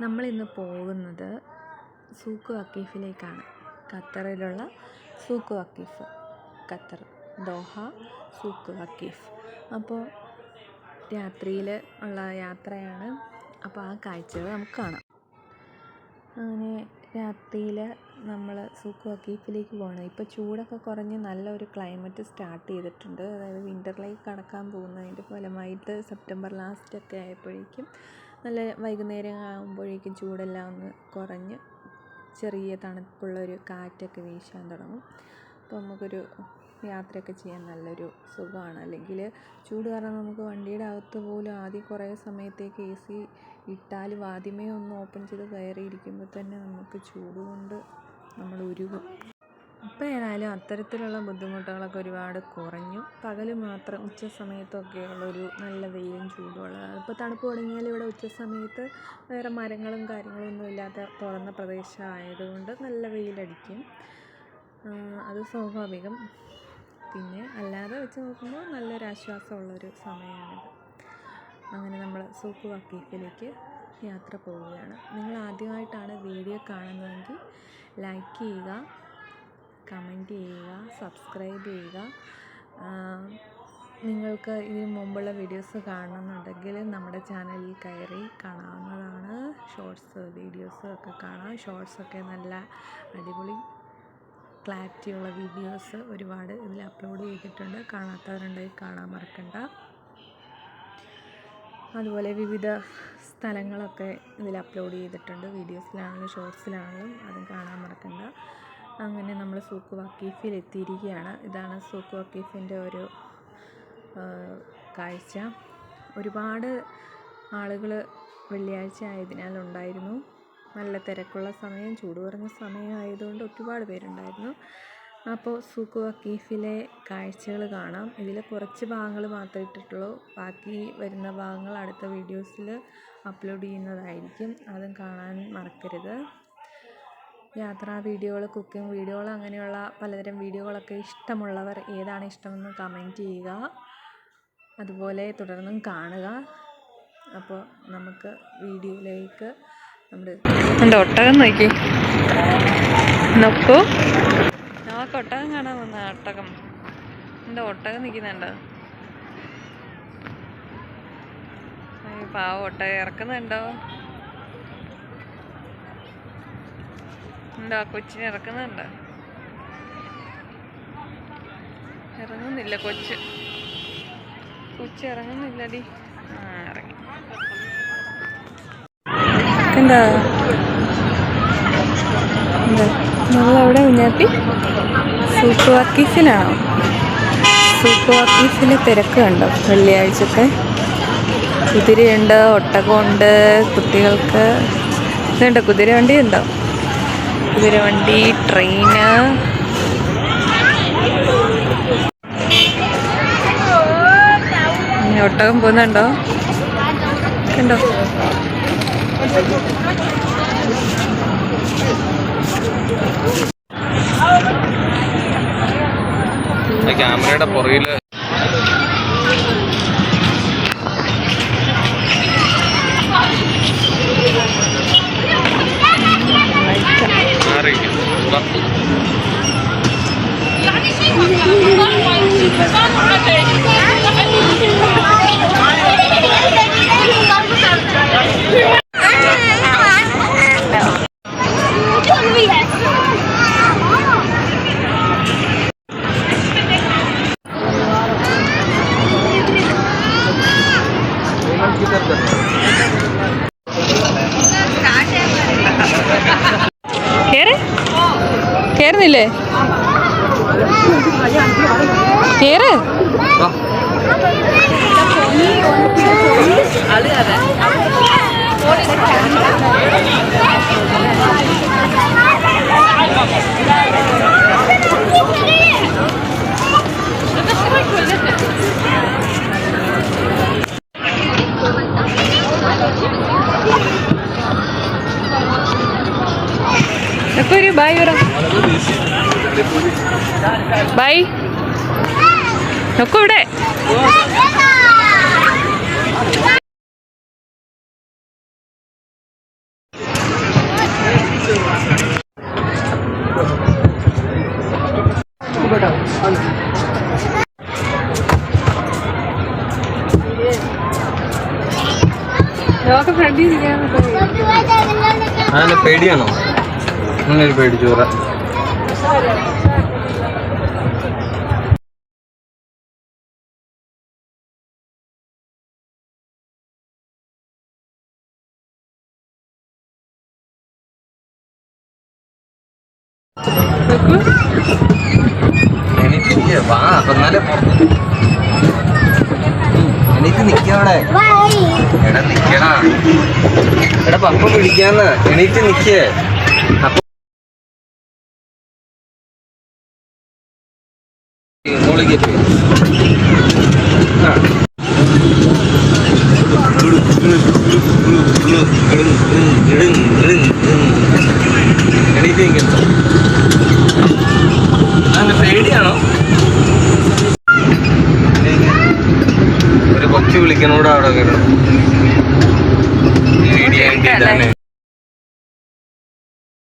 നമ്മളിന്ന് പോകുന്നത് സൂക്ക് വക്കീഫിലേക്കാണ്. ഖത്തറിലുള്ള Souq Waqif, Qatar Doha Souq Waqif. അപ്പോൾ രാത്രിയിൽ ഉള്ള യാത്രയാണ്. അപ്പോൾ ആ കാഴ്ചകൾ നമുക്ക് കാണാം. അങ്ങനെ രാത്രിയിൽ നമ്മൾ സൂക്ക് വക്കീഫിലേക്ക് പോകണം. ഇപ്പോൾ ചൂടൊക്കെ കുറഞ്ഞ് നല്ലൊരു ക്ലൈമറ്റ് സ്റ്റാർട്ട് ചെയ്തിട്ടുണ്ട്. അതായത് വിൻ്ററിലേക്ക് കടക്കാൻ പോകുന്നതിൻ്റെ ഫലമായിട്ട് സെപ്റ്റംബർ ലാസ്റ്റൊക്കെ ആയപ്പോഴേക്കും നല്ല വൈകുന്നേരം ആകുമ്പോഴേക്കും ചൂടെല്ലാം ഒന്ന് കുറഞ്ഞ് ചെറിയ തണുപ്പുള്ളൊരു കാറ്റൊക്കെ വീശാൻ തുടങ്ങും. അപ്പോൾ നമുക്കൊരു യാത്രയൊക്കെ ചെയ്യാൻ നല്ലൊരു സുഖമാണ്. അല്ലെങ്കിൽ ചൂട് കാരണം നമുക്ക് വണ്ടിയുടെ അകത്ത് പോലും ആദ്യം കുറേ സമയത്തേക്ക് AC ഇട്ടാലും ആദ്യമേ ഒന്ന് ഓപ്പൺ ചെയ്ത് കയറിയിരിക്കുമ്പോൾ തന്നെ നമുക്ക് ചൂട് കൊണ്ട് നമ്മൾ ഉരുകും. ഇപ്പോൾ ഏതായാലും അത്തരത്തിലുള്ള ബുദ്ധിമുട്ടുകളൊക്കെ ഒരുപാട് കുറഞ്ഞു. പകൽ മാത്രം ഉച്ച സമയത്തൊക്കെയുള്ളൊരു നല്ല വെയിലും ചൂടുമുള്ള. ഇപ്പോൾ തണുപ്പ് തുടങ്ങിയാൽ ഇവിടെ ഉച്ച സമയത്ത് വേറെ മരങ്ങളും കാര്യങ്ങളൊന്നും ഇല്ലാത്ത തുറന്ന പ്രദേശം ആയതുകൊണ്ട് നല്ല വെയിലടിക്കും. അത് സ്വാഭാവികം. പിന്നെ അല്ലാതെ വെച്ച് നോക്കുമ്പോൾ നല്ലൊരാശ്വാസമുള്ളൊരു സമയമാണിത്. അങ്ങനെ നമ്മൾ സൂക്ക് വക്കീഫിലേക്ക് യാത്ര പോവുകയാണ്. നിങ്ങൾ ആദ്യമായിട്ടാണ് വീഡിയോ കാണുന്നതെങ്കിൽ ലൈക്ക് ചെയ്യുക, കമൻറ്റ് ചെയ്യുക, സബ്സ്ക്രൈബ് ചെയ്യുക. നിങ്ങൾക്ക് ഇതിനു മുമ്പുള്ള വീഡിയോസ് കാണണമെന്നുണ്ടെങ്കിൽ നമ്മുടെ ചാനലിൽ കയറി കാണാവുന്നതാണ്. ഷോർട്സ് വീഡിയോസ് ഒക്കെ കാണാം. ഷോർട്സൊക്കെ നല്ല അടിപൊളി ക്ലാരിറ്റിയുള്ള വീഡിയോസ് ഒരുപാട് ഇതിൽ അപ്ലോഡ് ചെയ്തിട്ടുണ്ട്. കാണാത്തവരുണ്ടെങ്കിൽ കാണാൻ മറക്കണ്ട. അതുപോലെ വിവിധ സ്ഥലങ്ങളൊക്കെ ഇതിൽ അപ്ലോഡ് ചെയ്തിട്ടുണ്ട്. വീഡിയോസിലാണെങ്കിലും ഷോർട്സിലാണെങ്കിലും അതും കാണാൻ മറക്കണ്ട. അങ്ങനെ നമ്മൾ സൂക്ക് വക്കീഫിൽ എത്തിയിരിക്കുകയാണ്. ഇതാണ് സൂക്ക് വക്കീഫിൻ്റെ ഒരു കാഴ്ച. ഒരുപാട് ആളുകൾ വെള്ളിയാഴ്ച ആയതിനാൽ ഉണ്ടായിരുന്നു. നല്ല തിരക്കുള്ള സമയം, ചൂട് കുറഞ്ഞ സമയമായതുകൊണ്ട് ഒരുപാട് പേരുണ്ടായിരുന്നു. അപ്പോൾ സൂക്ക് വക്കീഫിലെ കാഴ്ചകൾ കാണാം. ഇതിൽ കുറച്ച് ഭാഗങ്ങൾ മാത്രമേ ഇട്ടിട്ടുള്ളൂ. ബാക്കി വരുന്ന ഭാഗങ്ങൾ അടുത്ത വീഡിയോസിൽ അപ്ലോഡ് ചെയ്യുന്നതായിരിക്കും. അതും കാണാൻ മറക്കരുത്. യാത്രാ വീഡിയോകൾ, കുക്കിംഗ് വീഡിയോകൾ, അങ്ങനെയുള്ള പലതരം വീഡിയോകളൊക്കെ ഇഷ്ടമുള്ളവർ ഏതാണ് ഇഷ്ടമെന്ന് കമൻറ്റ് ചെയ്യുക. അതുപോലെ തുടർന്നും കാണുക. അപ്പോൾ നമുക്ക് വീഡിയോയിലേക്ക് നമ്മുടെ ഒട്ടകം നോക്കി നോക്കൂ. നമുക്ക് ഒട്ടകം കാണാൻ വന്ന ഒട്ടകം. എൻ്റെ ഒട്ടകം നിൽക്കുന്നുണ്ടോ? പാവം ഒട്ടകം ഇറക്കുന്നുണ്ടോ? ഉണ്ടോ? കൊച്ചിനെ ഇറക്കുന്നുണ്ടോ? ഇറങ്ങുന്നില്ല കൊച്ച് ഇറങ്ങുന്നില്ലടി. ഇറങ്ങി. എന്താ നമ്മളവിടെ കുഞ്ഞാപ്പി സൂക്ക് വക്കീഫിലാണോ? സൂക്ക് വക്കീഫിൽ തിരക്ക് കണ്ടോ? വെള്ളിയാഴ്ചത്തെ കുതിരയുണ്ട്, ഒട്ടകമുണ്ട്, കുട്ടികൾക്ക് ഇതുണ്ട്. കുതിരവണ്ടി ഉണ്ടോ? കുതിരവണ്ടി, ട്രെയിന്. ഒട്ടകം പോകുന്നുണ്ടോ? കണ്ടോ? ക്യാമറയുടെ പുറകില് കേറുന്നില്ലേ? കേറ്. ഒരു ബൈ പറ. ബൈ നോക്കൂ ഇവിടെ. അങ്ങനെ പേടിയാണോ? അങ്ങനൊരു പേടിച്ചു പറ. എനിക്ക് വാ അപ്പൊ എന്നാലേ പുറത്ത് എണീറ്റ് നിക്കവിടെ. എടാ നിക്കടാ, എടാ പപ്പ പിടിക്കാന്ന്. എണീറ്റ് നിക്കേ. അപ്പൊ മോളിലേക്ക് എണീറ്റ് നിൽക്കുന്നു. അങ്ങനെ പേടിയാണോ? ഒരു കൊച്ചു വിളിക്കണോട് അവിടെ